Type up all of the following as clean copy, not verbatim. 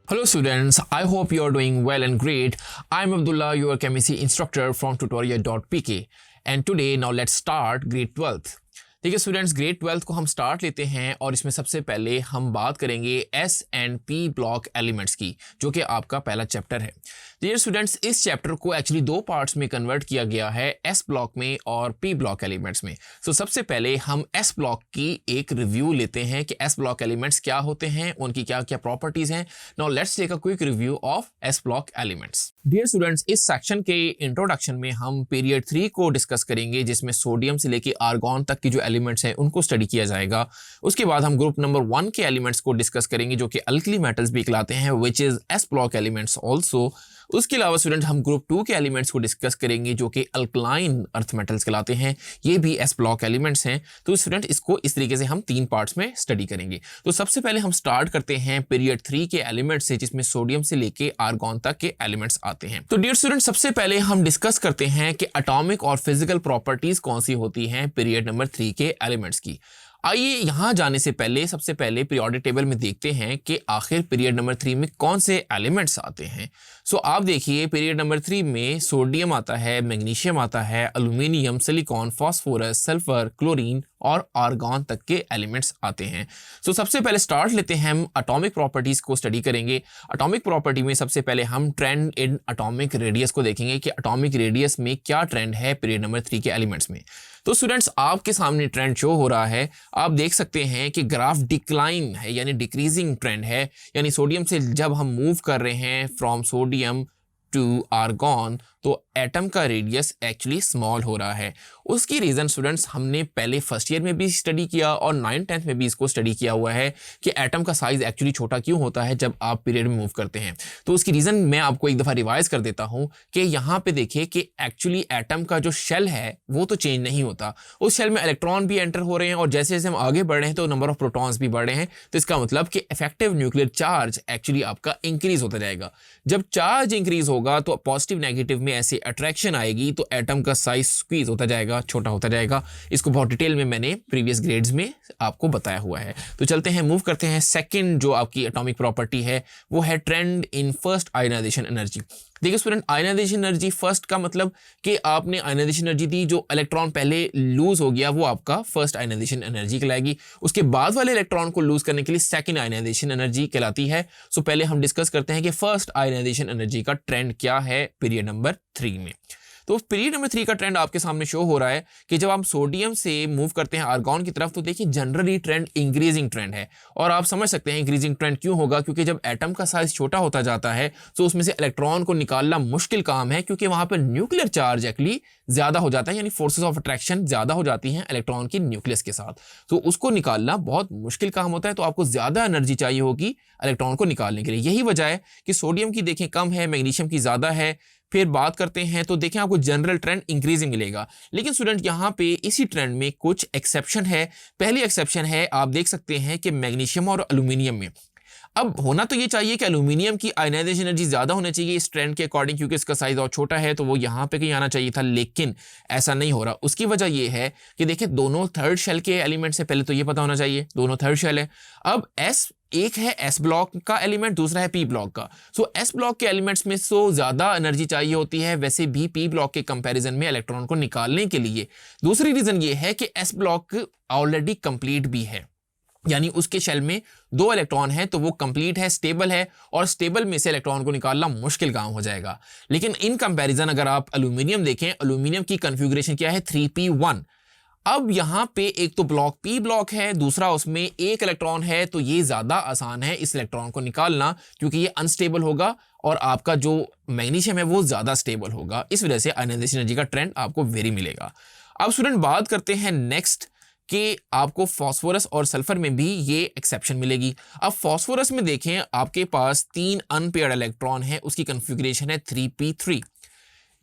Hello students, I hope you are doing well and great. I'm Abdullah, your chemistry instructor from tutorial.pk and today now let's start grade 12th. देखिए students grade 12th को हम start लेते हैं और इसमें सबसे पहले हम बात करेंगे S and P block elements की, जो कि आपका पहला चैप्टर है। डियर स्टूडेंट्स, इस चैप्टर को एक्चुअली दो पार्ट्स में कन्वर्ट किया गया है, एस ब्लॉक में और पी ब्लॉक एलिमेंट्स में। सो सबसे पहले हम एस ब्लॉक की एक रिव्यू लेते हैं कि एस ब्लॉक एलिमेंट्स क्या होते हैं, उनकी क्या क्या प्रॉपर्टीज हैं। Now let's take a quick review of s block elements. Dear students, इस सेक्शन के इंट्रोडक्शन में हम पीरियड 3 को डिस्कस करेंगे, जिसमें सोडियम से लेकर आर्गॉन तक की जो एलिमेंट्स हैं उनको स्टडी किया जाएगा। उसके बाद हम ग्रुप नंबर 1 के एलिमेंट्स को डिस्कस करेंगे, जो कि अल्कली मेटल्स भी कहलाते हैं, which is S block elements also. उसके अलावा स्टूडेंट हम ग्रुप 2 के एलिमेंट्स को डिस्कस करेंगे, जो कि अल्कलाइन अर्थ मेटल्स कहलाते हैं, ये भी एस ब्लॉक एलिमेंट्स हैं। तो स्टूडेंट इसको इस तरीके से हम 3 पार्ट्स में स्टडी करेंगे। तो सबसे पहले हम स्टार्ट करते हैं पीरियड 3 के एलिमेंट्स से, जिसमें सोडियम से लेके आर्गॉन तक के एलिमेंट्स आते हैं। तो डियर स्टूडेंट, सबसे पहले हम डिस्कस करते हैं कि एटॉमिक और फिजिकल प्रॉपर्टीज कौन सी होती हैं पीरियड नंबर 3 के एलिमेंट्स की। आइए यहां जाने से पहले सबसे पहले पीरियोडिक टेबल में देखते हैं कि आखिर पीरियड नंबर 3 में कौन से एलिमेंट्स आते हैं। सो आप देखिए, पीरियड नंबर 3 में सोडियम आता है, मैग्नीशियम आता है, aluminium, silicon, phosphorus, sulphur, chlorine और आर्गॉन तक के एलिमेंट्स आते हैं। सो सबसे पहले स्टार्ट लेते हैं, हम एटॉमिक प्रॉपर्टीज को स्टडी करेंगे। एटॉमिक प्रॉपर्टी में सबसे पहले हम ट्रेंड इन एटॉमिक रेडियस को देखेंगे कि एटॉमिक रेडियस में क्या ट्रेंड है पीरियड नंबर 3 के एलिमेंट्स में। तो स्टूडेंट्स, आपके सामने ट्रेंड शो हो रहा है, आप देख सकते हैं कि ग्राफ डिक्लाइन है, यानी डिक्रीजिंग ट्रेंड है। यानी सोडियम से जब हम मूव कर रहे हैं फ्रॉम सोडियम टू आर्गॉन, तो एटम का रेडियस एक्चुअली स्मॉल हो रहा है। उसकी रीज़न स्टूडेंट्स हमने पहले फर्स्ट ईयर में भी स्टडी किया और 9th-10th में भी इसको स्टडी किया हुआ है कि एटम का साइज एक्चुअली छोटा क्यों होता है जब आप पीरियड में मूव करते हैं। तो उसकी रीज़न मैं आपको एक दफ़ा रिवाइज कर देता हूं कि यहाँ पे देखिए कि एक्चुअली एटम का जो शेल है वो तो चेंज नहीं होता, उस शेल में इलेक्ट्रॉन भी एंटर हो रहे हैं और जैसे जैसे हम आगे बढ़ रहे हैं तो नंबर ऑफ प्रोटॉन्स भी बढ़ रहे हैं। तो इसका मतलब कि इफेक्टिव न्यूक्लियर चार्ज एक्चुअली आपका इंक्रीज होता जाएगा। जब चार्ज इंक्रीज होगा तो पॉजिटिव नेगेटिव में ऐसे अट्रैक्शन आएगी, तो एटम का साइज स्क्वीज होता जाएगा, छोटा होता जाएगा। इसको बहुत डिटेल में मैंने प्रीवियस ग्रेड्स में आपको बताया हुआ है। तो चलते हैं, मूव करते हैं। सेकंड जो आपकी एटॉमिक प्रॉपर्टी है वो है trend in first ionisation energy. देखिए स्टूडेंट, आयनाइजेशन एनर्जी फर्स्ट का मतलब कि आपने आयनाइजेशन एनर्जी दी, जो इलेक्ट्रॉन पहले लूज हो गया वो आपका फर्स्ट आयनाइजेशन एनर्जी कहलाएगी। उसके बाद वाले इलेक्ट्रॉन को लूज करने के लिए सेकंड आयनाइजेशन एनर्जी कहलाती है। सो पहले हम डिस्कस करते हैं कि फर्स्ट आयनाइजेशन एनर्जी का ट्रेंड क्या है पीरियड नंबर 3 में। तो पीरियड नंबर 3 का ट्रेंड आपके सामने शो हो रहा है कि जब हम सोडियम से मूव करते हैं आर्गॉन की तरफ, तो देखिए जनरली ट्रेंड इंक्रीजिंग ट्रेंड है। और आप समझ सकते हैं इंक्रीजिंग ट्रेंड क्यों होगा, क्योंकि जब एटम का साइज छोटा होता जाता है तो उसमें से इलेक्ट्रॉन को निकालना मुश्किल काम है, क्योंकि वहां पर न्यूक्लियर चार्ज एक्चुअली ज्यादा हो जाता है, यानी फोर्सेस ऑफ अट्रैक्शन ज्यादा हो जाती हैं इलेक्ट्रॉन की न्यूक्लियस के साथ। तो उसको निकालना बहुत मुश्किल काम होता है, तो आपको ज्यादा एनर्जी चाहिए होगी इलेक्ट्रॉन को निकालने के लिए। यही वजह है कि सोडियम की देखें कम है, मैग्नीशियम की ज्यादा है। फिर बात करते हैं तो देखें आपको जनरल ट्रेंड इंक्रीजिंग मिलेगा। लेकिन स्टूडेंट यहाँ पे इसी ट्रेंड में कुछ एक्सेप्शन है। पहली एक्सेप्शन है, आप देख सकते हैं कि मैग्नीशियम और एल्यूमिनियम में। अब होना तो ये चाहिए कि एल्यूमिनियम की आयनाइजेशन एनर्जी ज्यादा होनी चाहिए इस ट्रेंड के अकॉर्डिंग, क्योंकि इसका साइज और छोटा है, तो वो यहाँ पे कहीं आना चाहिए था, लेकिन ऐसा नहीं हो रहा। उसकी वजह ये है कि देखिए दोनों थर्ड शेल के एलिमेंट से, पहले तो ये पता होना चाहिए दोनों थर्ड शेल है। अब एस एक है एस ब्लॉक का एलिमेंट, दूसरा है पी ब्लॉक का। सो एस ब्लॉक के एलिमेंट्स में ज्यादा एनर्जी चाहिए होती है वैसे भी पी ब्लॉक के कंपैरिजन में इलेक्ट्रॉन को निकालने के लिए। दूसरी रीजन ये है कि एस ब्लॉक ऑलरेडी कंप्लीट भी है, यानी उसके शेल में 2 इलेक्ट्रॉन है, तो वो कंप्लीट है, स्टेबल है, और स्टेबल में से इलेक्ट्रॉन को निकालना मुश्किल काम हो जाएगा। लेकिन इन कंपैरिजन अगर आप एल्यूमिनियम देखें, एल्यूमिनियम की कॉन्फ़िगरेशन क्या है, 3p1। अब यहां पे एक तो ब्लॉक पी ब्लॉक है, दूसरा उसमें एक इलेक्ट्रॉन है, तो ये ज्यादा आसान है इस इलेक्ट्रॉन को निकालना, क्योंकि ये अनस्टेबल होगा और आपका जो मैग्नीशियम है वो ज्यादा स्टेबल होगा। इस वजह से आयनाइजेशन एनर्जी का ट्रेंड आपको वेरी मिलेगा। अब स्टूडेंट बात करते हैं नेक्स्ट कि आपको फास्फोरस और सल्फर में भी ये एक्सेप्शन मिलेगी। अब फास्फोरस में देखें, आपके पास 3 अनपेयर्ड इलेक्ट्रॉन है, उसकी कॉन्फ़िगरेशन है 3p3।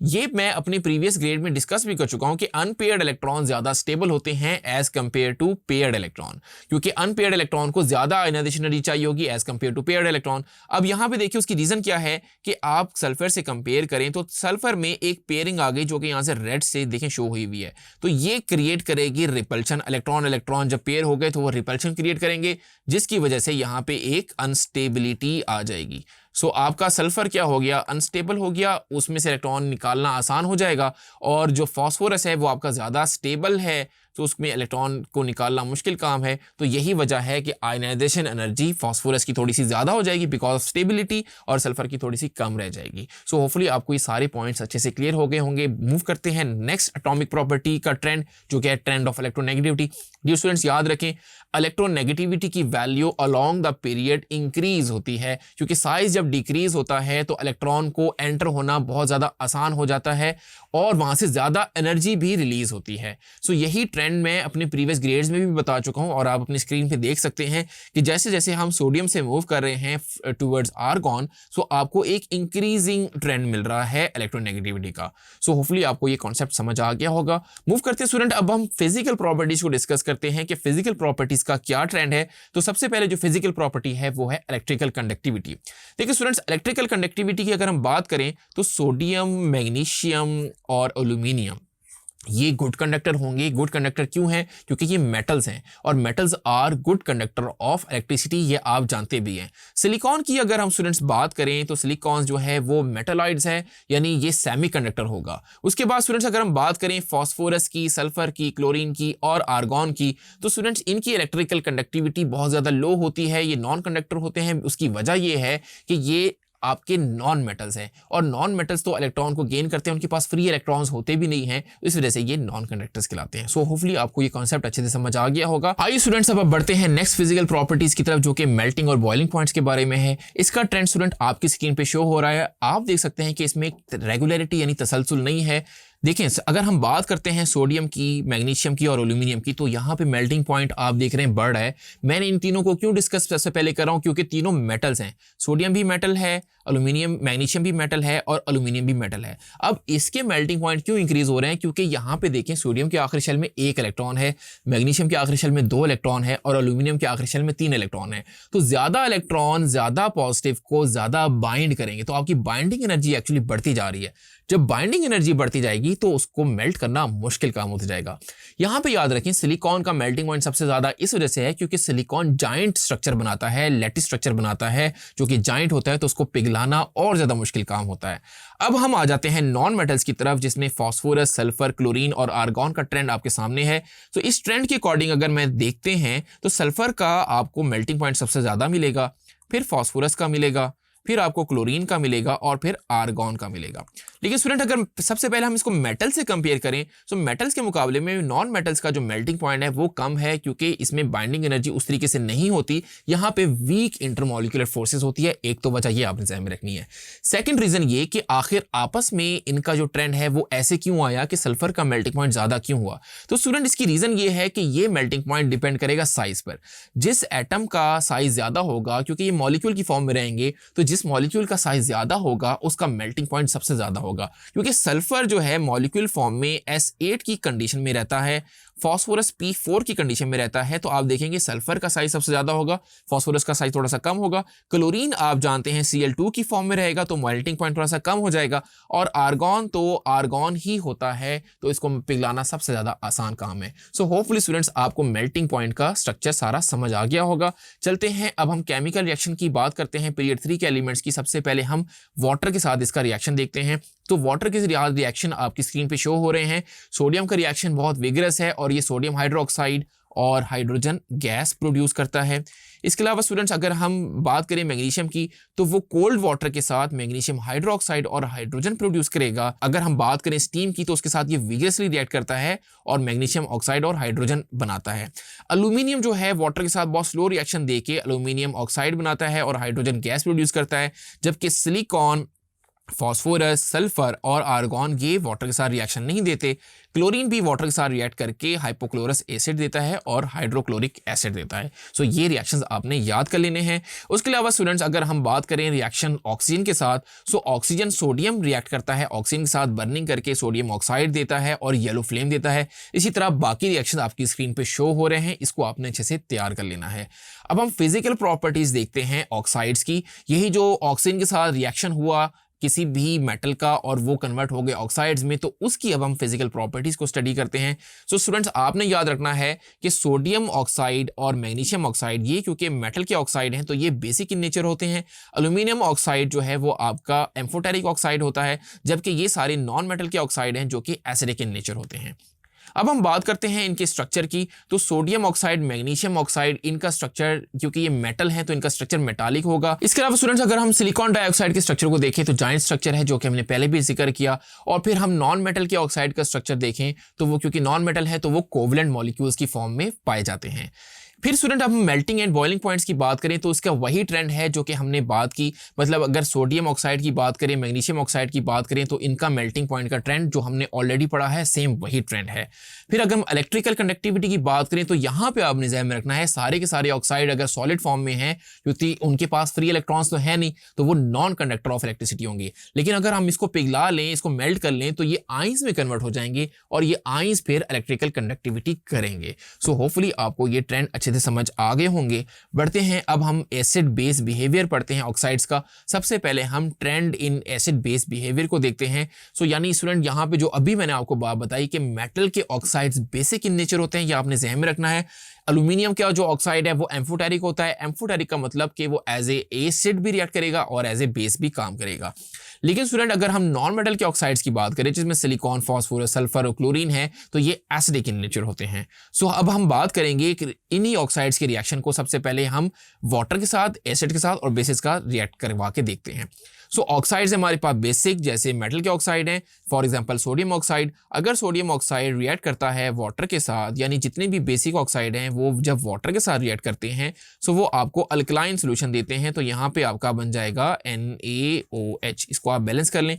ये मैं अपने प्रीवियस ग्रेड में डिस्कस भी कर चुका हूं कि अनपेयर्ड इलेक्ट्रॉन ज्यादा स्टेबल होते हैं as compare to paired electron, क्योंकि अनपेयर्ड इलेक्ट्रॉन को ज्यादा आयनाइजेशन एनर्जी चाहिए होगी as compare to paired electron. अब यहां पे देखिए उसकी रीजन क्या है कि आप सल्फर से कंपेयर करें तो सल्फर में एक पेयरिंग आ गई जो कि यहां से रेड से देखें शो हुई हुई है, तो ये क्रिएट करेगी रिपल्शन। इलेक्ट्रॉन इलेक्ट्रॉन जब पेयर हो गए तो वो रिपल्शन क्रिएट करेंगे, जिसकी वजह से यहां पे एक अनस्टेबिलिटी आ जाएगी। सो आपका सल्फर क्या हो गया, अनस्टेबल हो गया, उसमें से इलेक्ट्रॉन निकालना आसान हो जाएगा। और जो फास्फोरस है वो आपका ज़्यादा स्टेबल है, तो उसमें इलेक्ट्रॉन को निकालना मुश्किल काम है। तो यही वजह है कि आयनाइजेशन एनर्जी फास्फोरस की थोड़ी सी ज़्यादा हो जाएगी बिकॉज ऑफ स्टेबिलिटी, और सल्फर की थोड़ी सी कम रह जाएगी। सो होपफुली आपको ये सारे पॉइंट्स अच्छे से क्लियर हो गए होंगे। मूव करते हैं नेक्स्ट एटॉमिक प्रॉपर्टी का ट्रेंड, जो कि है trend of electronegativity. Dear students याद रखें, इलेक्ट्रोनेगेटिविटी की value along the period increase होती है, क्योंकि साइज जब डिक्रीज होता है तो इलेक्ट्रॉन को एंटर होना बहुत ज़्यादा आसान हो जाता है और वहाँ से ज़्यादा एनर्जी भी रिलीज होती है। सो यही ट्रेंड मैं अपने प्रीवियस ग्रेड्स में भी बता चुका हूँ, और आप अपनी स्क्रीन पे देख सकते हैं कि जैसे जैसे हम सोडियम से मूव कर रहे हैं टूवर्ड्स आर्गॉन, सो आपको एक इंक्रीजिंग ट्रेंड मिल रहा है इलेक्ट्रोनेगेटिविटी का। सो होपफुली आपको ये कॉन्सेप्ट समझ आ गया होगा। मूव करते हैं स्टूडेंट, अब हम फिजिकल प्रॉपर्टीज को डिस्कस करते हैं कि फिजिकल प्रॉपर्टीज का क्या ट्रेंड है। तो सबसे पहले जो फिजिकल प्रॉपर्टी है वो है इलेक्ट्रिकल कंडक्टिविटी। देखिए स्टूडेंट्स, इलेक्ट्रिकल कंडक्टिविटी की अगर हम बात करें तो सोडियम, मैग्नीशियम और एल्यूमिनियम ये गुड कंडक्टर होंगे। गुड कंडक्टर क्यों हैं? क्योंकि ये मेटल्स हैं, और metals are good conductor of electricity, ये आप जानते भी हैं। सिलिकॉन की अगर हम स्टूडेंट्स बात करें तो सिलिकॉन जो है वो मेटालॉइड्स है, यानी ये सेमीकंडक्टर होगा। उसके बाद स्टूडेंट्स अगर हम बात करें फास्फोरस की, सल्फर की, क्लोरीन की और आर्गॉन की, तो स्टूडेंट्स इनकी इलेक्ट्रिकल कंडक्टिविटी बहुत ज़्यादा लो होती है, ये नॉन कंडक्टर होते हैं। उसकी वजह ये है कि ये आपके नॉन मेटल्स हैं, और नॉन मेटल्स तो इलेक्ट्रॉन को गेन करते हैं, उनके पास फ्री इलेक्ट्रॉन्स होते भी नहीं हैं, इस वजह से ये नॉन कंडक्टर्स कहलाते हैं। सो होपफुली आपको ये कॉन्सेप्ट अच्छे से समझ आ गया होगा। आइए स्टूडेंट्स अब बढ़ते हैं नेक्स्ट फिजिकल प्रॉपर्टीज की तरफ, जो कि मेल्टिंग और बॉइलिंग पॉइंट्स के बारे में है। इसका ट्रेंड स्टूडेंट आपकी स्क्रीन पे शो हो रहा है। आप देख सकते हैं कि इसमें रेगुलरिटी यानी तसलसल नहीं है। देखें, अगर हम बात करते हैं सोडियम की, मैग्नीशियम की और एल्यूमिनियम की, तो यहाँ पे मेल्टिंग पॉइंट आप देख रहे हैं बढ़ रहा है। मैंने इन तीनों को क्यों डिस्कस सबसे पहले कर रहा हूँ, क्योंकि तीनों मेटल्स हैं। सोडियम भी मेटल है, एल्यूमिनियम, मैग्नीशियम भी मेटल है और एल्यूमिनियम भी मेटल है। अब इसके मेल्टिंग पॉइंट क्यों इंक्रीज हो रहे हैं? क्योंकि यहाँ पे देखें, सोडियम के आखिरी शेल में 1 इलेक्ट्रॉन है, मैग्नीशियम के आखिरी शेल में 2 इलेक्ट्रॉन है और एल्यूमिनियम के आखिरी शेल में 3 इलेक्ट्रॉन है। तो ज्यादा इलेक्ट्रॉन ज्यादा पॉजिटिव को ज्यादा बाइंड करेंगे, तो आपकी बाइंडिंग एनर्जी एक्चुअली बढ़ती जा रही है। जब बाइंडिंग एनर्जी बढ़ती जाएगी तो उसको मेल्ट करना मुश्किल काम होता जाएगा। यहां पे याद रखें, सिलिकॉन का मेल्टिंग पॉइंट सबसे ज्यादा इस वजह से है क्योंकि सिलिकॉन जाइंट स्ट्रक्चर बनाता है, लैटिस स्ट्रक्चर बनाता है, जो कि जाइंट होता है, तो उसको पिघलाना और ज्यादा मुश्किल काम होता है। अब हम आ जाते हैं नॉन मेटल्स की तरफ, जिसमें फास्फोरस, सल्फर, क्लोरीन और आर्गॉन का ट्रेंड आपके सामने है। तो इस ट्रेंड के अकॉर्डिंग अगर मैं देखते हैं तो सल्फर का आपको मेल्टिंग पॉइंट सबसे ज्यादा मिलेगा, फिर फास्फोरस का मिलेगा, फिर आपको क्लोरीन का मिलेगा और फिर आर्गॉन का मिलेगा। लेकिन स्टूडेंट अगर सबसे पहले हम इसको मेटल से कंपेयर करें तो मेटल्स के मुकाबले में नॉन मेटल्स का जो मेल्टिंग पॉइंट है वो कम है, क्योंकि इसमें बाइंडिंग एनर्जी उस तरीके से नहीं होती। यहाँ पे वीक इंटरमॉलिक्यूलर फोर्सेस होती है। एक तो वजह ये आपने ध्यान में रखनी है। सेकंड रीजन ये कि आखिर आपस में इनका जो ट्रेंड है वो ऐसे क्यों आया कि सल्फर का मेल्टिंग पॉइंट ज्यादा क्यों हुआ? तो स्टूडेंट इसकी रीजन ये है कि ये मेल्टिंग पॉइंट डिपेंड करेगा साइज पर। जिस एटम का साइज ज्यादा होगा, क्योंकि ये मॉलिक्यूल की फॉर्म में रहेंगे, तो जिस मॉलिक्यूल का ज्यादा होगा उसका मेल्टिंग पॉइंट सबसे ज्यादा होगा। क्योंकि सल्फर जो है मॉलिक्यूल फॉर्म में S8 की कंडीशन में रहता है, फास्फोरस P4 की कंडीशन में रहता है, तो आप देखेंगे सल्फर का साइज सबसे ज्यादा होगा, फास्फोरस का साइज थोड़ा सा कम होगा। क्लोरीन आप जानते हैं Cl2 की फॉर्म में रहेगा, तो मेल्टिंग पॉइंट थोड़ा सा कम हो जाएगा। और आर्गॉन तो आर्गॉन ही होता है, तो इसको पिघलाना सबसे ज्यादा आसान काम है। सो होपफुली स्टूडेंट्स आपको मेल्टिंग पॉइंट का स्ट्रक्चर सारा समझ आ गया होगा। चलते हैं अब हम केमिकल रिएक्शन की बात करते हैं पीरियड 3 के एलिमेंट्स की। सबसे पहले हम वाटर के साथ इसका रिएक्शन देखते हैं। तो वाटर के रिएक्शन आपकी स्क्रीन पे शो हो रहे हैं। सोडियम का रिएक्शन बहुत विगरस है और ये सोडियम हाइड्रोक्साइड और हाइड्रोजन गैस प्रोड्यूस करता है। इसके अलावा स्टूडेंट्स अगर हम बात करें मैग्नीशियम की, तो वो कोल्ड वाटर के साथ मैग्नीशियम हाइड्रोक्साइड और हाइड्रोजन प्रोड्यूस करेगा। अगर हम बात करें स्टीम की, तो उसके साथ ये विगरसली रिएक्ट करता है और मैग्नीशियम ऑक्साइड और हाइड्रोजन बनाता है। एल्यूमिनियम जो है वाटर के साथ बहुत स्लो रिएक्शन देके एल्यूमिनियम ऑक्साइड बनाता है और हाइड्रोजन गैस प्रोड्यूस करता है, जबकि सिलिकॉन फॉस्फोरस, सल्फर और आर्गॉन ये वाटर के साथ रिएक्शन नहीं देते। क्लोरीन भी वाटर के साथ रिएक्ट करके हाइपोक्लोरस एसिड देता है और हाइड्रोक्लोरिक एसिड देता है। सो ये रिएक्शंस आपने याद कर लेने हैं। उसके अलावा स्टूडेंट्स अगर हम बात करें रिएक्शन ऑक्सीजन के साथ, सो ऑक्सीजन सोडियम रिएक्ट करता है ऑक्सीजन के साथ, बर्निंग करके सोडियम ऑक्साइड देता है और येलो फ्लेम देता है। इसी तरह बाकी रिएक्शन आपकी स्क्रीन पे शो हो रहे हैं, इसको आपने अच्छे से तैयार कर लेना है। अब हम फिजिकल प्रॉपर्टीज देखते हैं ऑक्साइड्स की। यही जो ऑक्सीजन के साथ रिएक्शन हुआ किसी भी मेटल का और वो कन्वर्ट हो गए ऑक्साइड्स में, तो उसकी अब हम फिजिकल प्रॉपर्टीज को स्टडी करते हैं। सो स्टूडेंट्स आपने याद रखना है कि सोडियम ऑक्साइड और मैग्नीशियम ऑक्साइड ये क्योंकि मेटल के ऑक्साइड हैं तो ये बेसिक इन नेचर होते हैं। एल्यूमिनियम ऑक्साइड जो है वो आपका एम्फोटेरिक ऑक्साइड होता है, जबकि ये सारे नॉन मेटल के ऑक्साइड हैं जो कि एसिडिक इन नेचर होते हैं। अब हम बात करते हैं इनके स्ट्रक्चर की। तो सोडियम ऑक्साइड, मैग्नीशियम ऑक्साइड, इनका स्ट्रक्चर क्योंकि ये मेटल है तो इनका स्ट्रक्चर मेटालिक होगा। इसके अलावा स्टूडेंट्स अगर हम सिलिकॉन डाइऑक्साइड के स्ट्रक्चर को देखें तो जाइंट स्ट्रक्चर है जो कि हमने पहले भी जिक्र किया। और फिर हम नॉन मेटल के ऑक्साइड का स्ट्रक्चर देखें तो वो क्योंकि नॉन मेटल है तो वो कोवलेंट मॉलिक्यूल्स की फॉर्म में पाए जाते हैं। फिर स्टूडेंट अब हम मेल्टिंग एंड बॉइलिंग पॉइंट्स की बात करें तो इसका वही ट्रेंड है जो कि हमने बात की। मतलब अगर सोडियम ऑक्साइड की बात करें, मैग्नीशियम ऑक्साइड की बात करें तो इनका मेल्टिंग पॉइंट का ट्रेंड जो हमने ऑलरेडी पढ़ा है सेम वही ट्रेंड है। फिर अगर हम इलेक्ट्रिकल कंडक्टिविटी की बात करें तो यहाँ पे आपने ध्यान में रखना है सारे के सारे ऑक्साइड अगर सॉलिड फॉर्म में हैं क्योंकि उनके पास फ्री इलेक्ट्रॉन्स तो है नहीं तो वो नॉन कंडक्टर ऑफ इलेक्ट्रिसिटी होंगे। लेकिन अगर हम इसको पिघला लें, इसको मेल्ट कर लें तो ये आइंस में कन्वर्ट हो जाएंगे और ये आइंस फिर इलेक्ट्रिकल कंडक्टिविटी करेंगे। सो होपफुली आपको ये ट्रेंड अच्छे से समझ आ गए होंगे। बढ़ते हैं अब हम एसिड बेस बिहेवियर पढ़ते हैं ऑक्साइड्स का। सबसे पहले हम trend in acid base behaviour को देखते हैं। सो यानी स्टूडेंट यहाँ पे जो अभी मैंने आपको बात बताई कि मेटल के ऑक्साइड्स बेसिक इन नेचर होते हैं, ये आपने ज़हन में रखना है। एल्यूमिनियम का जो ऑक्साइड है वो एम्फोटेरिक होता है। एम्फोटेरिक का मतलब कि वो एज ए एसिड भी रिएक्ट करेगा और एज ए बेस भी काम करेगा। लेकिन स्टूडेंट अगर हम नॉन मेटल के ऑक्साइड्स की बात करें जिसमें सिलिकॉन, फास्फोरस, सल्फर और क्लोरीन है तो ये एसिडिक इन नेचर होते हैं। सो अब हम बात करेंगे कि इन्हीं ऑक्साइड्स के रिएक्शन को सबसे पहले हम वाटर के साथ, एसिड के साथ और बेसिस का रिएक्ट करवा के देखते हैं। सो ऑक्साइड्स हमारे पास बेसिक जैसे मेटल के ऑक्साइड हैं, फॉर एग्जांपल सोडियम ऑक्साइड। अगर सोडियम ऑक्साइड रिएक्ट करता है वाटर के साथ, यानी जितने भी बेसिक ऑक्साइड हैं वो जब वाटर के साथ रिएक्ट करते हैं सो वो आपको अल्कलाइन सोल्यूशन देते हैं। तो यहाँ पे आपका बन जाएगा NaOH। इसको आप बैलेंस कर लें।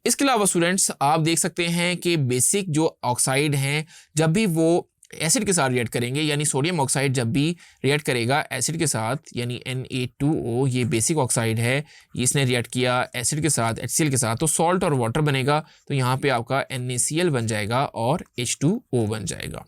इसके अलावा स्टूडेंट्स आप देख सकते हैं कि बेसिक जो ऑक्साइड हैं जब भी वो एसिड के साथ रिएक्ट करेंगे, यानी सोडियम ऑक्साइड जब भी रिएक्ट करेगा एसिड के साथ यानी Na2O, ये बेसिक ऑक्साइड है, इसने रिएक्ट किया एसिड के साथ HCl के साथ तो सॉल्ट और वाटर बनेगा। तो यहाँ पे आपका NaCl बन जाएगा और H2O बन जाएगा।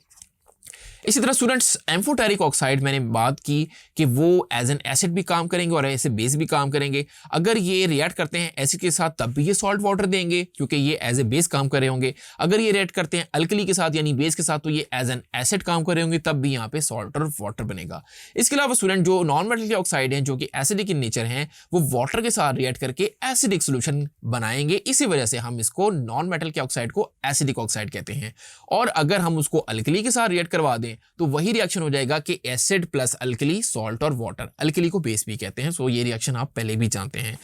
इसी तरह स्टूडेंट्स एम्फोटेरिक ऑक्साइड मैंने बात की कि वो एज एन एसिड भी काम करेंगे और एज ए बेस भी काम करेंगे। अगर ये रिएक्ट करते हैं एसिड के साथ तब भी ये सॉल्ट वाटर देंगे क्योंकि ये एज ए बेस काम कर रहे होंगे। अगर ये रिएक्ट करते हैं अल्कली के साथ यानी बेस के साथ तो ये एज एन एसिड काम कर रहे होंगे, तब भी यहाँ पे सॉल्ट और वाटर बनेगा। इसके अलावा स्टूडेंट जो नॉन मेटल के ऑक्साइड हैं जो कि एसिडिक इन नेचर हैं वो वाटर के साथ रिएक्ट करके एसिडिक सोल्यूशन बनाएंगे। इसी वजह से हम इसको नॉन मेटल के ऑक्साइड को एसिडिक ऑक्साइड कहते हैं। और अगर हम उसको अल्कली के साथ रिएक्ट करवा दें तो वही रिएक्शन हो जाएगा कि एसिड प्लस अल्कली, सॉल्ट और वाटर। अल्कली को बेस भी कहते हैं। सो ये रिएक्शन आप पहले भी जानते हैं।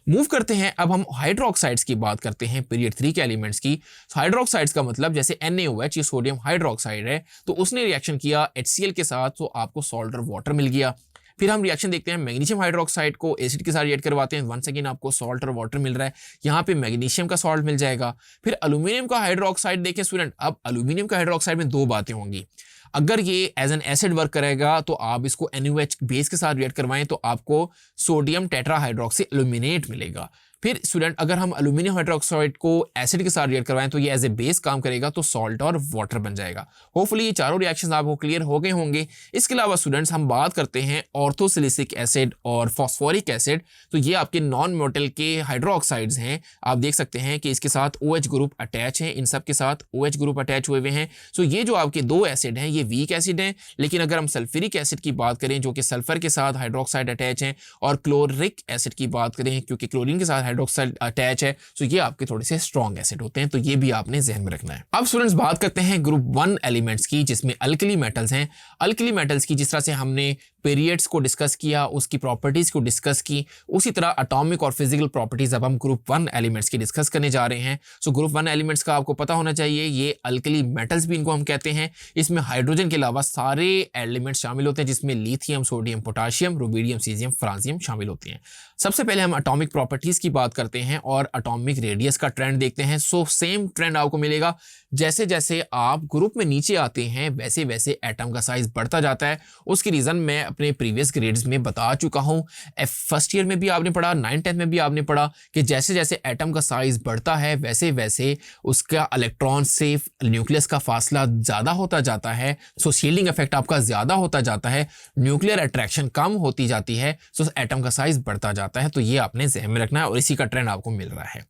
मूव करते हैं अब हम हाइड्रोक्साइड्स की बात करते हैं पीरियड 3 के एलिमेंट्स की। हाइड्रोक्साइड्स का मतलब जैसे NaOH ये सोडियम हाइड्रोक्साइड है तो उसने रिएक्शन किया HCl के साथ तो आपको सॉल्ट और वाटर मिल गया। फिर हम रिएक्शन देखते हैं मैग्नीशियम हाइड्रोक्साइड को एसिड के साथ रिएक्ट करवाते हैं, वंस अगेन आपको सॉल्ट और वाटर मिल रहा है। यहाँ पे मैग्नीशियम का सॉल्ट मिल जाएगा। फिर एल्यूमिनियम का हाइड्रोक्साइड देखें स्टूडेंट, अब एल्यूमिनियम का हाइड्रोक्साइड में दो बातें होंगी। अगर ये एज एन एसिड वर्क करेगा तो आप इसको NaOH बेस के साथ रिएक्ट करवाएं तो आपको सोडियम टेट्राहाइड्रोक्सी एल्यूमिनेट मिलेगा। फिर स्टूडेंट अगर हम एल्यूमिनियम हाइड्रोक्साइड को एसिड के साथ रिएक्ट करवाएं तो ये एज ए बेस काम करेगा तो सॉल्ट और वाटर बन जाएगा। होपफुली ये चारों रिएक्शंस आपको क्लियर हो गए होंगे। इसके अलावा स्टूडेंट्स हम बात करते हैं ऑर्थोसिलिसिक एसिड और फॉस्फोरिक एसिड। तो ये आपके नॉन मेटल के हाइड्रोक्साइड्स हैं। आप देख सकते हैं कि इसके साथ OH ग्रुप अटैच है, इन सब के साथ OH ग्रुप अटैच हुए हुए हैं। सो ये जो आपके दो एसिड हैं ये वीक एसिड हैं। लेकिन अगर हम सल्फ्यूरिक एसिड की बात करें जो कि सल्फर के साथ हाइड्रोक्साइड अटैच हैं और क्लोरिक एसिड की बात करें क्योंकि क्लोरीन के साथ हाइड्रोक्साइड अटैच है, तो ये आपके थोड़े से स्ट्रॉन्ग एसिड होते हैं। तो ये भी आपने ध्यान में रखना है। अब स्टूडेंट्स बात करते हैं ग्रुप 1 एलिमेंट्स की जिसमें अल्कली मेटल्स हैं। अल्कली मेटल्स की जिस तरह से हमने पीरियड्स को डिस्कस किया, उसकी प्रॉपर्टीज़ को डिस्कस की, उसी तरह एटॉमिक और फिजिकल प्रॉपर्टीज़ अब हम ग्रुप 1 एलिमेंट्स की डिस्कस करने जा रहे हैं। सो ग्रुप 1 एलिमेंट्स का आपको पता होना चाहिए, ये अल्कली मेटल्स भी इनको हम कहते हैं। इसमें हाइड्रोजन के अलावा सारे एलिमेंट्स शामिल होते हैं, जिसमें lithium, sodium, potassium, rubidium, caesium, francium शामिल होते हैं। सबसे पहले हम एटॉमिक प्रॉपर्टीज़ की बात करते हैं और एटॉमिक रेडियस का ट्रेंड देखते हैं। सो सेम ट्रेंड आपको मिलेगा, जैसे जैसे आप ग्रुप में नीचे आते हैं वैसे वैसे एटम का साइज बढ़ता जाता है। उसकी रीज़न मैं अपने प्रीवियस ग्रेड्स में बता चुका हूँ। फर्स्ट ईयर में भी आपने पढ़ा, 9th 10th में भी आपने पढ़ा कि जैसे जैसे एटम का साइज बढ़ता है वैसे वैसे उसका इलेक्ट्रॉन से न्यूक्लियस का फासला ज़्यादा होता जाता है। सो शील्डिंग इफेक्ट आपका ज़्यादा होता जाता है, न्यूक्लियर अट्रैक्शन कम होती जाती है, सो एटम का साइज बढ़ता जाता है। तो ये आपने ज़हन में रखना है और इसी का ट्रेंड आपको मिल रहा है।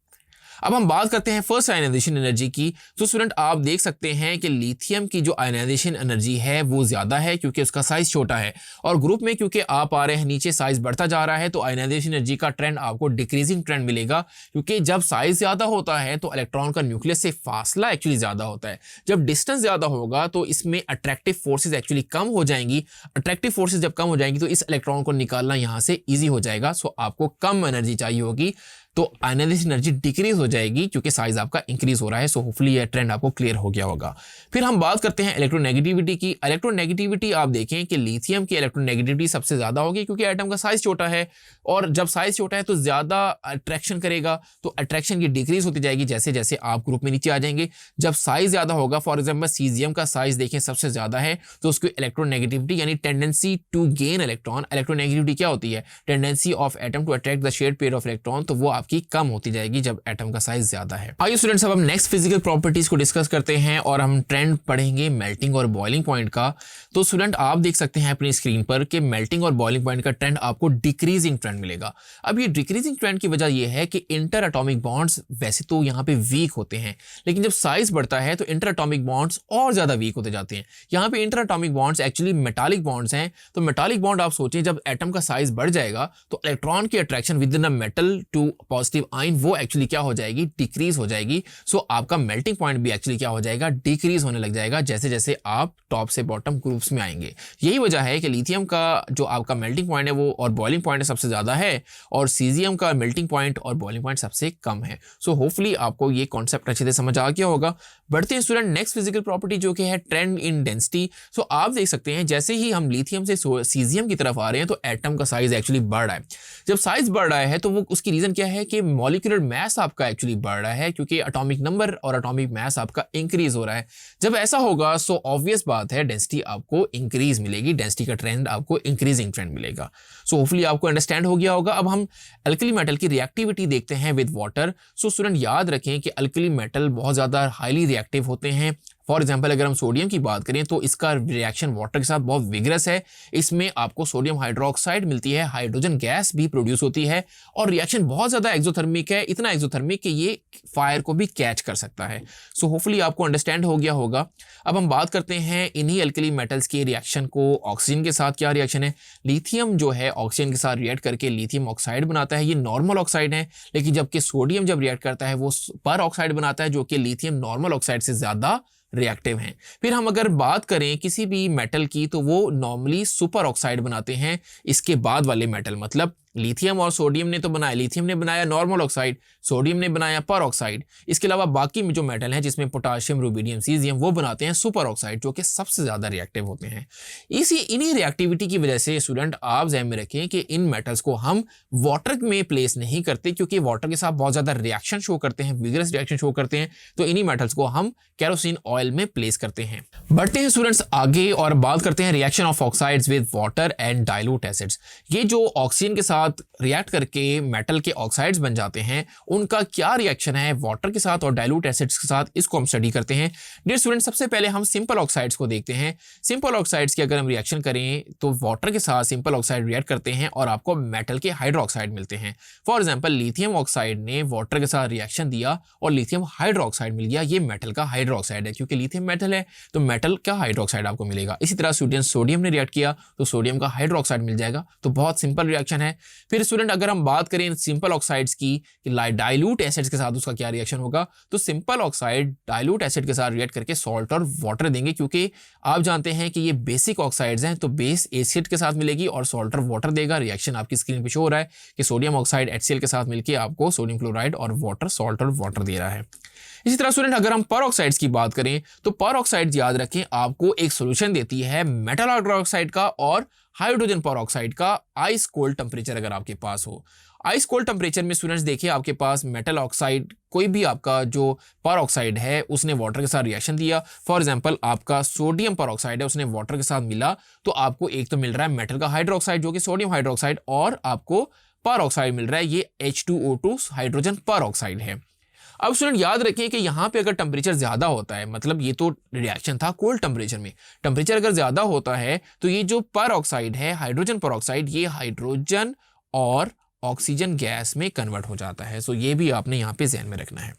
अब हम बात करते हैं फर्स्ट आयनाइजेशन एनर्जी की। तो स्टूडेंट आप देख सकते हैं कि लिथियम की जो आयनाइजेशन एनर्जी है वो ज़्यादा है क्योंकि उसका साइज छोटा है, और ग्रुप में क्योंकि आप आ रहे हैं नीचे, साइज बढ़ता जा रहा है, तो आयनाइजेशन एनर्जी का ट्रेंड आपको डिक्रीजिंग ट्रेंड मिलेगा। क्योंकि जब साइज ज़्यादा होता है तो इलेक्ट्रॉन का न्यूक्लियस से फासला एक्चुअली ज़्यादा होता है। जब डिस्टेंस ज़्यादा होगा तो इसमें अट्रैक्टिव फोर्सेज एक्चुअली कम हो जाएंगी। अट्रैक्टिव फोर्सेज जब कम हो जाएंगी तो इस इलेक्ट्रॉन को निकालना यहाँ से ईजी हो जाएगा। सो आपको कम एनर्जी चाहिए होगी, तो आयनाइजेशन एनर्जी डिक्रीज हो जाएगी क्योंकि साइज आपका इंक्रीज हो रहा है। सो होपफुली ये ट्रेंड आपको क्लियर हो गया होगा। फिर हम बात करते हैं इलेक्ट्रोनेगेटिविटी की। इलेक्ट्रोनेगेटिविटी आप देखें कि लिथियम की इलेक्ट्रोनेगेटिविटी सबसे ज़्यादा होगी क्योंकि एटम का साइज छोटा है, और जब साइज छोटा है तो ज़्यादा अट्रैक्शन करेगा, तो अट्रैक्शन की डिक्रीज होती जाएगी जैसे जैसे आप ग्रुप में नीचे आ जाएंगे। जब साइज ज़्यादा होगा, फॉर एग्जाम्पल सीजियम का साइज देखें सबसे ज़्यादा है, तो उसकी इलेक्ट्रोनेगेटिविटी यानी tendency to gain electron, electronegativity क्या होती है, tendency of atom to attract the shared pair of electron, तो वो आपकी कम होती जाएगी जब एटम का साइज ज्यादा है। आइए स्टूडेंट्स अब हम नेक्स्ट फिजिकल प्रॉपर्टीज को डिस्कस करते हैं और हम ट्रेंड पढ़ेंगे मेल्टिंग और बॉइलिंग पॉइंट का। तो स्टूडेंट आप देख सकते हैं अपनी स्क्रीन पर कि मेल्टिंग और बॉइलिंग पॉइंट का ट्रेंड आपको डिक्रीजिंग ट्रेंड मिलेगा। अब ये डिक्रीजिंग ट्रेंड की वजह ये है कि इंटर एटॉमिक बॉन्ड्स वैसे तो यहाँ पे वीक होते हैं, लेकिन जब साइज बढ़ता है तो इंटर एटॉमिक बॉन्ड्स और ज्यादा वीक होते जाते हैं। यहाँ पे inter atomic bonds actually metallic bonds हैं। तो मेटालिक बॉन्ड आप सोचें, जब एटम का साइज बढ़ जाएगा तो इलेक्ट्रॉन की attraction within a metal to positive ion वो एक्चुअली क्या हो जाएगी, डिक्रीज हो जाएगी। सो आपका मेल्टिंग पॉइंट भी एक्चुअली क्या हो जाएगा, डिक्रीज होने लग जाएगा जैसे जैसे आप टॉप से बॉटम ग्रुप्स में आएंगे। यही वजह है कि लिथियम का जो आपका मेल्टिंग पॉइंट है वो और बॉइलिंग पॉइंट सबसे ज्यादा है, और सीजियम का मेल्टिंग पॉइंट और बॉइलिंग पॉइंट सबसे कम है। सो होपफुली आपको ये कॉन्सेप्ट अच्छे से समझ आ गया होगा। बढ़ते हैं स्टूडेंट नेक्स्ट फिजिकल प्रॉपर्टी जो कि है ट्रेंड इन डेंसिटी। सो आप देख सकते हैं जैसे ही हम लिथियम से सीजियम की तरफ आ रहे हैं तो एटम का साइज एक्चुअली बढ़ रहा है। जब साइज बढ़ रहा है तो वो उसकी रीजन क्या है कि मॉलिक्यूलर मैस आपका एक्चुअली बढ़ रहा है, क्योंकि एटॉमिक नंबर और एटॉमिक मैस आपका इंक्रीज हो रहा है। जब ऐसा होगा सो ऑब्वियस बात है डेंसिटी आपको इंक्रीज मिलेगी, डेंसिटी का ट्रेंड आपको इंक्रीजिंग ट्रेंड मिलेगा। सो होपफुली आपको अंडरस्टैंड हो गया होगा। अब हम अल्कली मेटल की रिएक्टिविटी देखते हैं विद वाटर। सो स्टूडेंट याद रखें कि अल्कली मेटल बहुत ज़्यादा हाईली रिएक्टिव होते हैं। फॉर एग्जाम्पल अगर हम सोडियम की बात करें तो इसका रिएक्शन वाटर के साथ बहुत विग्रस है। इसमें आपको सोडियम हाइड्रोक्साइड मिलती है, हाइड्रोजन गैस भी प्रोड्यूस होती है, और रिएक्शन बहुत ज़्यादा एक्सोथर्मिक है, इतना एक्सोथर्मिक कि ये फायर को भी कैच कर सकता है। सो होपफुली आपको अंडरस्टैंड हो गया होगा। अब हम बात करते हैं इन्हीं अल्कली मेटल्स के रिएक्शन को ऑक्सीजन के साथ। क्या रिएक्शन है, लिथियम जो है ऑक्सीजन के साथ रिएक्ट करके लिथियम ऑक्साइड बनाता है। ये नॉर्मल ऑक्साइड है, लेकिन जबकि सोडियम जब रिएक्ट करता है वो पर ऑक्साइड बनाता है जो कि लिथियम नॉर्मल ऑक्साइड से ज़्यादा रिएक्टिव हैं। फिर हम अगर बात करें किसी भी मेटल की तो वो नॉर्मली सुपर ऑक्साइड बनाते हैं इसके बाद वाले मेटल। मतलब लिथियम और सोडियम ने तो बनाया, लिथियम ने बनाया नॉर्मल ऑक्साइड, सोडियम ने बनाया पर ऑक्साइड। इसके अलावा बाकी में जो मेटल हैं जिसमें पोटाशियम, रुबीडियम, सीजियम, वो बनाते हैं सुपर ऑक्साइड जो कि सबसे ज़्यादा रिएक्टिव होते हैं। इन्हीं रिएक्टिविटी की वजह से स्टूडेंट आप ध्यान में रखें कि इन मेटल्स को हम वाटर में प्लेस नहीं करते, क्योंकि वाटर के साथ बहुत ज़्यादा रिएक्शन शो करते हैं, विगरस रिएक्शन शो करते हैं। तो इन्हीं मेटल्स को हम केरोसिन ऑयल में प्लेस करते हैं। बढ़ते हैं स्टूडेंट्स आगे और बात करते हैं reaction of oxides with water and dilute acids. ये जो ऑक्सीजन के साथ रिएक्ट करके मेटल के ऑक्साइड्स बन जाते हैं, उनका क्या रिएक्शन है वाटर के साथ और डाइल्यूट एसिड्स के साथ, इसको हम स्टडी करते हैं। डियर स्टूडेंट सबसे पहले हम सिंपल ऑक्साइड्स को देखते हैं। सिंपल ऑक्साइड्स की अगर हम रिएक्शन करें तो वाटर के साथ सिंपल ऑक्साइड रिएक्ट करते हैं और आपको मेटल के हाइड्रोक्साइड मिलते हैं। फॉर एग्जाम्पल लिथियम ऑक्साइड ने वाटर के साथ रिएक्शन दिया और लिथियम हाइड्रोक्साइड मिल गया। ये मेटल का हाइड्रोक्साइड है, क्योंकि लिथियम मेटल है तो मेटल का हाइड्रोक्साइड आपको मिलेगा। इसी तरह सोडियम ने रिएक्ट किया तो सोडियम का हाइड्रोक्साइड मिल जाएगा। तो बहुत सिंपल रिएक्शन है। फिर स्टूडेंट अगर हम बात करें सिंपल ऑक्साइड्स की कि डाइल्यूट एसिड्स के साथ उसका क्या रिएक्शन होगा, तो सिंपल ऑक्साइड डाइल्यूट एसिड के साथ रिएक्ट करके सॉल्ट और वाटर देंगे, क्योंकि आप जानते हैं कि ये बेसिक ऑक्साइड्स हैं, तो बेस एसिड के साथ मिलेगी और सॉल्ट और वाटर देगा। रिएक्शन आपकी स्क्रीन पे शो हो रहा है कि सोडियम ऑक्साइड HCl के साथ मिलकर आपको सोडियम क्लोराइड और वाटर, सॉल्ट और वाटर दे रहा है। इसी तरह स्टूडेंट अगर हम पर ऑक्साइड्स की बात करें तो पर ऑक्साइड याद रखें आपको एक सॉल्यूशन देती है मेटल हाइड्रोक्साइड का और हाइड्रोजन पर ऑक्साइड का आइस कोल्ड टेम्परेचर अगर आपके पास हो। आइस कोल्ड टेम्परेचर में स्टूडेंट्स देखिए आपके पास मेटल ऑक्साइड कोई भी आपका जो पर ऑक्साइड है उसने वाटर के साथ रिएक्शन दिया। फॉर एग्जांपल आपका सोडियम पर ऑक्साइड है, उसने वाटर के साथ मिला, तो आपको एक तो मिल रहा है मेटल का हाइड्रोक्साइड जो कि सोडियम हाइड्रोक्साइड, और आपको पर ऑक्साइड मिल रहा है ये H2O2 हाइड्रोजन पर ऑक्साइड है। अब स्टूडेंट याद रखें कि यहाँ पे अगर टेम्परेचर ज्यादा होता है, मतलब ये तो रिएक्शन था कोल्ड टेम्परेचर में, टेम्परेचर अगर ज्यादा होता है तो ये जो पर ऑक्साइड है हाइड्रोजन पर ऑक्साइड, ये हाइड्रोजन और ऑक्सीजन गैस में कन्वर्ट हो जाता है। सो ये भी आपने यहाँ पे ध्यान में रखना है।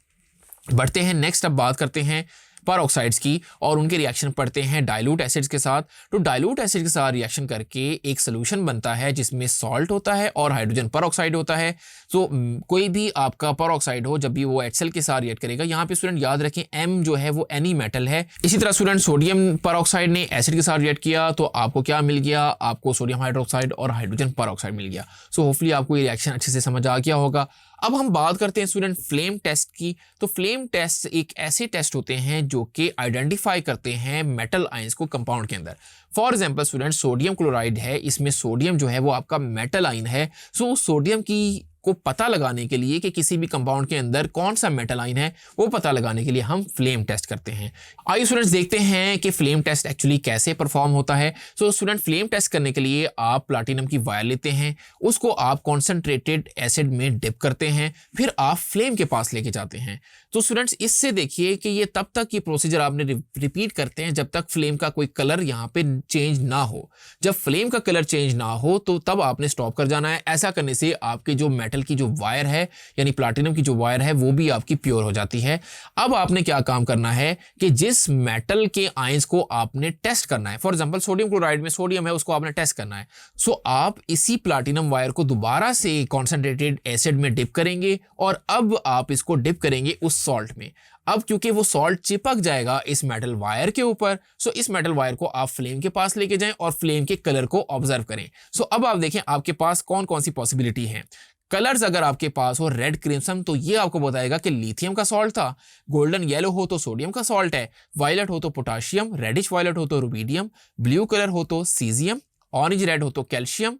बढ़ते हैं नेक्स्ट, अब बात करते हैं पर ऑक्साइड्स की और उनके रिएक्शन पढ़ते हैं डाइल्यूट एसिड्स के साथ। तो डाइल्यूट एसिड के साथ रिएक्शन करके एक सोल्यूशन बनता है जिसमें सॉल्ट होता है और हाइड्रोजन पर ऑक्साइड होता है। तो कोई भी आपका पर ऑक्साइड हो जब भी वो HCl के साथ रिएक्ट करेगा, यहाँ पे स्टूडेंट याद रखें M जो है वो एनी मेटल है। इसी तरह स्टूडेंट सोडियम पर ऑक्साइड ने एसिड के साथ रिएक्ट किया तो आपको क्या मिल गया, आपको सोडियम हाइड्रोक्साइड और हाइड्रोजन पर ऑक्साइड मिल गया। सो होपफुली आपको ये रिएक्शन अच्छे से समझ आ गया होगा। अब हम बात करते हैं स्टूडेंट फ्लेम टेस्ट की। तो फ्लेम टेस्ट एक ऐसे टेस्ट होते हैं जो कि आइडेंटिफाई करते हैं मेटल आयंस को कंपाउंड के अंदर। For example student sodium chloride है, इसमें सोडियम जो है वो आपका मेटल आयन है। सो सोडियम की को पता लगाने के लिए कि किसी भी कंपाउंड के अंदर कौन सा मेटल आयन है वो पता लगाने के लिए हम फ्लेम टेस्ट करते हैं। आइए स्टूडेंट्स देखते हैं कि फ्लेम टेस्ट एक्चुअली कैसे परफॉर्म होता है। सो स्टूडेंट फ्लेम टेस्ट करने के लिए आप प्लैटिनम की वायर लेते हैं, उसको आप कॉन्सेंट्रेटेड एसिड में डिप करते हैं, फिर आप फ्लेम के पास लेके जाते हैं। तो स्टूडेंट्स इससे देखिए कि ये तब तक ये प्रोसीजर आपने रिपीट करते हैं जब तक फ्लेम का कोई कलर यहाँ पे चेंज ना हो। जब फ्लेम का कलर चेंज ना हो तो तब आपने स्टॉप कर जाना है। ऐसा करने से आपके जो मेटल की जो वायर है यानी प्लैटिनम की जो वायर है वो भी आपकी प्योर हो जाती है। अब आपने क्या काम करना है कि जिस मेटल के आयंस को आपने टेस्ट करना है, फॉर एग्जांपल सोडियम क्लोराइड में सोडियम है उसको आपने टेस्ट करना है, सो आप इसी प्लैटिनम वायर को दोबारा से कॉन्सेंट्रेटेड एसिड में डिप करेंगे और अब आप इसको डिप करेंगे उस सॉल्ट में। अब क्योंकि वो सॉल्ट चिपक जाएगा इस मेटल वायर के ऊपर, सो इस मेटल वायर को आप फ्लेम के पास लेके जाएं और फ्लेम के कलर को ऑब्जर्व करें। सो अब आप देखें आपके पास कौन कौन सी पॉसिबिलिटी है। कलर्स अगर आपके पास हो रेड क्रिम्सन तो ये आपको बताएगा कि लिथियम का सॉल्ट था, गोल्डन येलो हो तो सोडियम का सॉल्ट है, वायलेट हो तो पोटाशियम, रेडिश वायलेट हो तो रुबीडियम, ब्लू कलर हो तो सीजियम, ऑरेंज रेड हो तो कैल्शियम,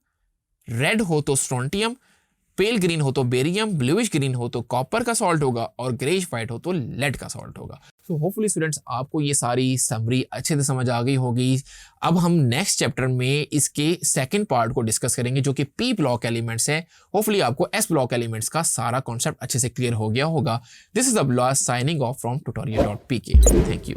रेड हो तो स्ट्रोंटियम, पेल ग्रीन हो तो बेरियम, ब्लूइश ग्रीन हो तो कॉपर का सॉल्ट होगा और ग्रेइश व्हाइट हो तो लेड का सॉल्ट होगा। सो होपफुली स्टूडेंट्स आपको ये सारी समरी अच्छे से समझ आ गई होगी। अब हम नेक्स्ट चैप्टर में इसके सेकंड पार्ट को डिस्कस करेंगे जो कि P ब्लॉक एलिमेंट्स है। होपफुली आपको S ब्लॉक एलिमेंट्स का सारा कॉन्सेप्ट अच्छे से क्लियर हो गया होगा। This is Abdullah signing off from tutorial.pk। Thank you.